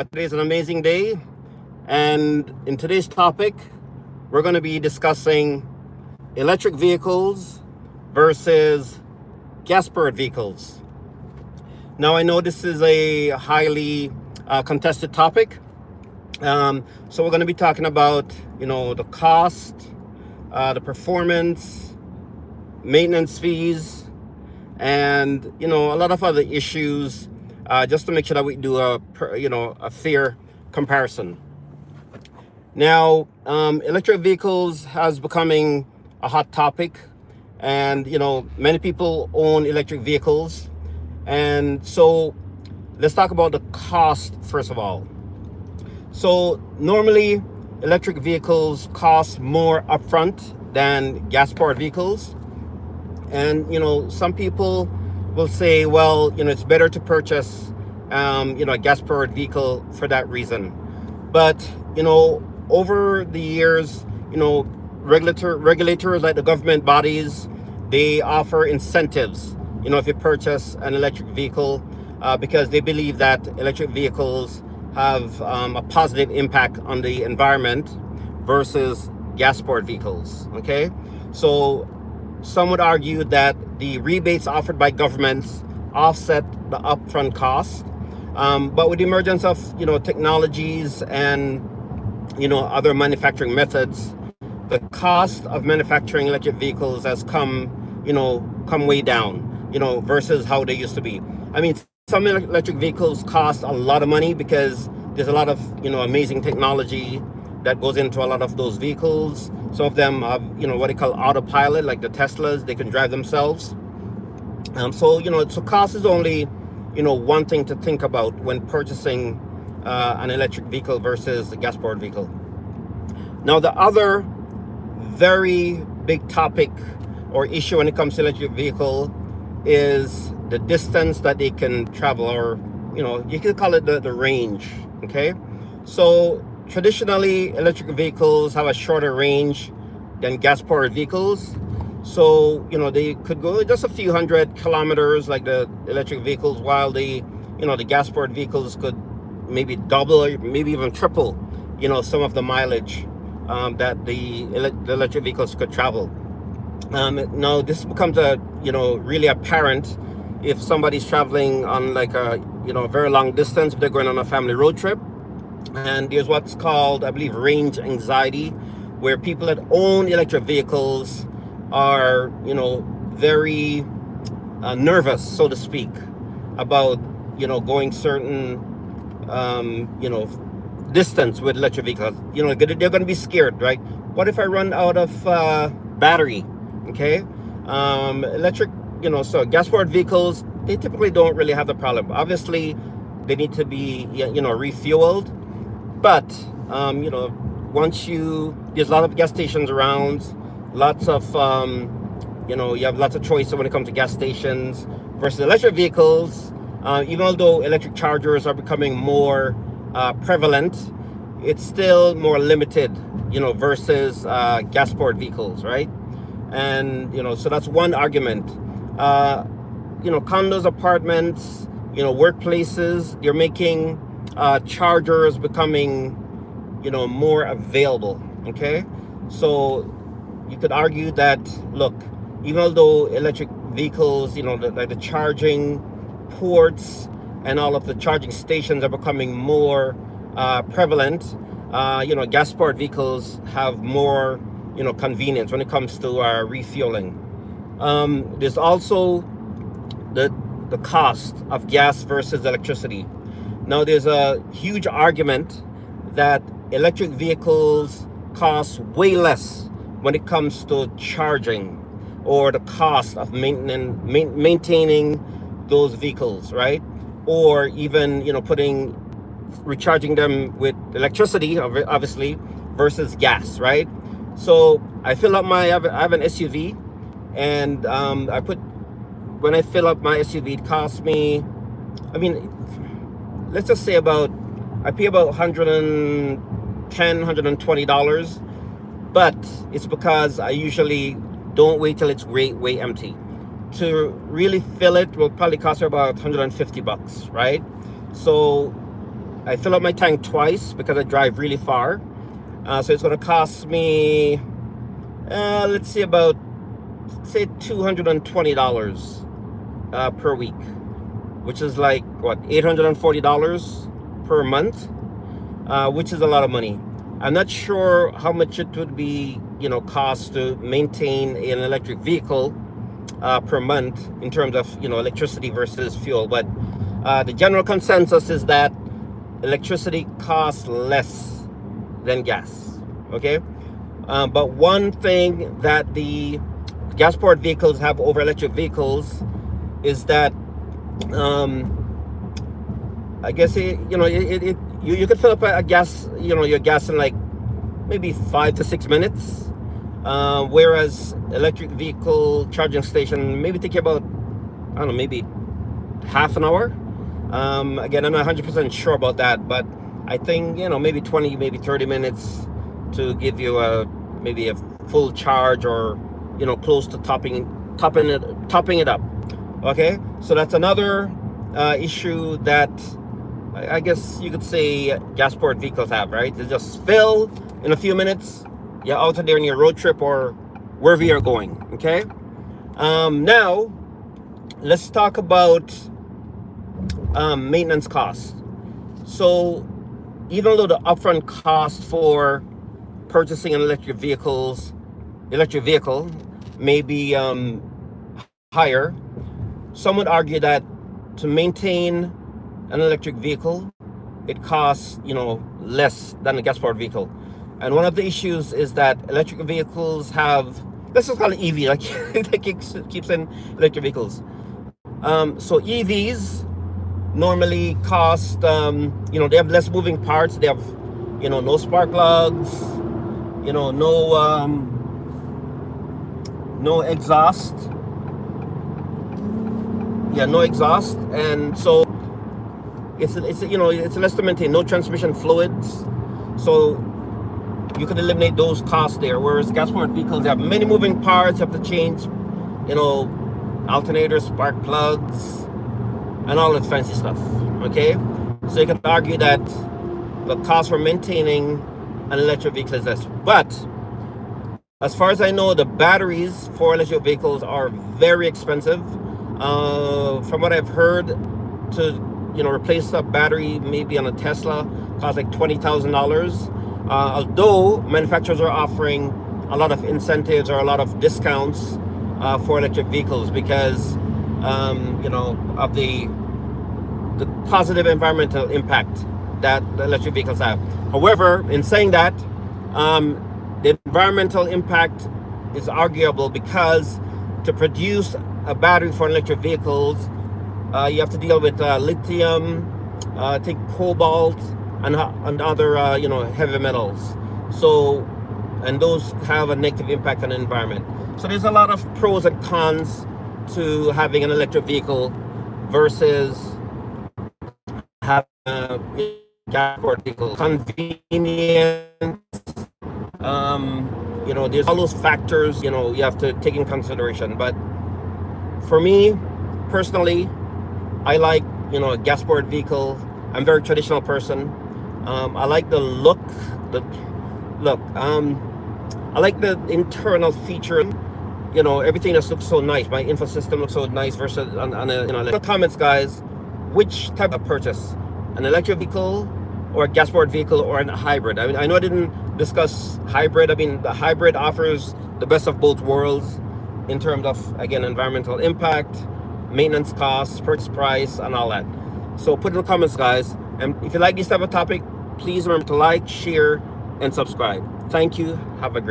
Today's an amazing day, and in today's topic, we're going to be discussing electric vehicles versus gas-powered vehicles. Now, I know this is a highly contested topic, so we're going to be talking about, the cost, the performance, maintenance fees, and a lot of other issues, just to make sure that we do a fair comparison. Now, electric vehicles has becoming a hot topic, and many people own electric vehicles, and so let's talk about the cost first of all. So normally, electric vehicles cost more upfront than gas-powered vehicles. And some people will say, well, it's better to purchase a gas-powered vehicle for that reason. But over the years, regulators like the government bodies, they offer incentives, if you purchase an electric vehicle, because they believe that electric vehicles have a positive impact on the environment versus gas-powered vehicles. Okay, so some would argue that the rebates offered by governments offset the upfront cost, but with the emergence of technologies and other manufacturing methods, the cost of manufacturing electric vehicles has come way down, versus how they used to be. I mean, some electric vehicles cost a lot of money because there's a lot of amazing technology that goes into a lot of those vehicles. Some of them have what they call autopilot, like the Teslas. They can drive themselves. So cost is only one thing to think about when purchasing an electric vehicle versus a gas-powered vehicle. Now, the other very big topic or issue when it comes to electric vehicle is the distance that they can travel, or you can call it the range. Okay, so traditionally electric vehicles have a shorter range than gas-powered vehicles. So they could go just a few hundred kilometers like the electric vehicles, while the gas-powered vehicles could maybe double or maybe even triple some of the mileage that the electric vehicles could travel. Now this becomes really apparent if somebody's traveling on like a very long distance, if they're going on a family road trip. And there's what's called, I believe, range anxiety, where people that own electric vehicles are very nervous, so to speak, about going certain distance with electric vehicles. They're going to be scared, right? What if I run out of battery? Okay, electric, so gas-powered vehicles, they typically don't really have the problem. Obviously, they need to be refueled, but there's a lot of gas stations around, lots of you have lots of choice when it comes to gas stations versus electric vehicles. Even although electric chargers are becoming more prevalent, it's still more limited, versus gas-powered vehicles, right? And so that's one argument. Condos, apartments, workplaces, they're making chargers becoming more available. Okay, so you could argue that, look, even although electric vehicles, like the charging ports and all of the charging stations are becoming more prevalent, gas-powered vehicles have more convenience when it comes to refueling. There's also the cost of gas versus electricity. Now, there's a huge argument that electric vehicles cost way less when it comes to charging, or the cost of maintaining those vehicles, right? Or even recharging them with electricity, obviously, versus gas, right? So I have an SUV, and when I fill up my SUV, it costs me, let's just say I pay about $110, $120, but it's because I usually don't wait till it's way empty. To really fill it will probably cost me about $150, right? So I fill up my tank twice because I drive really far. So it's going to cost me, let's see, about, say, $220 per week, which is like, what, $840 per month, which is a lot of money. I'm not sure how much it would be, cost to maintain an electric vehicle per month in terms of, electricity versus fuel. But the general consensus is that electricity costs less than gas, okay? But one thing that the gas-powered vehicles have over electric vehicles is that I guess you could fill up a gas, your gas in like maybe 5 to 6 minutes, whereas electric vehicle charging station maybe take you about, I don't know, maybe half an hour. Again, I'm not 100% sure about that, but I think maybe 20, maybe 30 minutes to give you maybe a full charge, or close to topping it up. Okay, so that's another issue that I guess you could say gas-powered vehicles have, right? They just fill in a few minutes. You're out there on your road trip or wherever you're going. Okay. Now let's talk about maintenance costs. So even though the upfront cost for purchasing an electric vehicle may be higher, some would argue that to maintain an electric vehicle, it costs less than a gas-powered vehicle. And one of the issues is that electric vehicles have, let's just call it EV, like it keeps saying electric vehicles. So EVs normally cost, they have less moving parts. They have, no spark plugs, no exhaust. Yeah, no exhaust. And so it's less to maintain, no transmission fluids. So you could eliminate those costs there. Whereas gas-powered vehicles, they have many moving parts. You have to change, alternators, spark plugs, and all that fancy stuff. Okay, so you could argue that the cost for maintaining an electric vehicle is less. But as far as I know, the batteries for electric vehicles are very expensive. From what I've heard, to replace a battery maybe on a Tesla costs like $20,000. Although manufacturers are offering a lot of incentives or a lot of discounts for electric vehicles because of the positive environmental impact that the electric vehicles have. However, in saying that, the environmental impact is arguable because to produce a battery for electric vehicles, you have to deal with lithium, take cobalt, and other heavy metals. So, and those have a negative impact on the environment. So there's a lot of pros and cons to having an electric vehicle versus having a gas-powered vehicle. Convenient. There's all those factors you have to take in consideration. But for me personally, I like a gas-powered vehicle. I'm a very traditional person. I like the look. I like the internal feature. Everything just looks so nice. My info system looks so nice versus on a comments, guys. Which type of purchase? An electric vehicle or a gas-powered vehicle or a hybrid? I mean, I know I didn't discuss hybrid. I mean, the hybrid offers the best of both worlds in terms of, again, environmental impact, maintenance costs, purchase price, and all that. So put in the comments, guys. And if you like this type of topic, please remember to like, share, and subscribe. Thank you. Have a great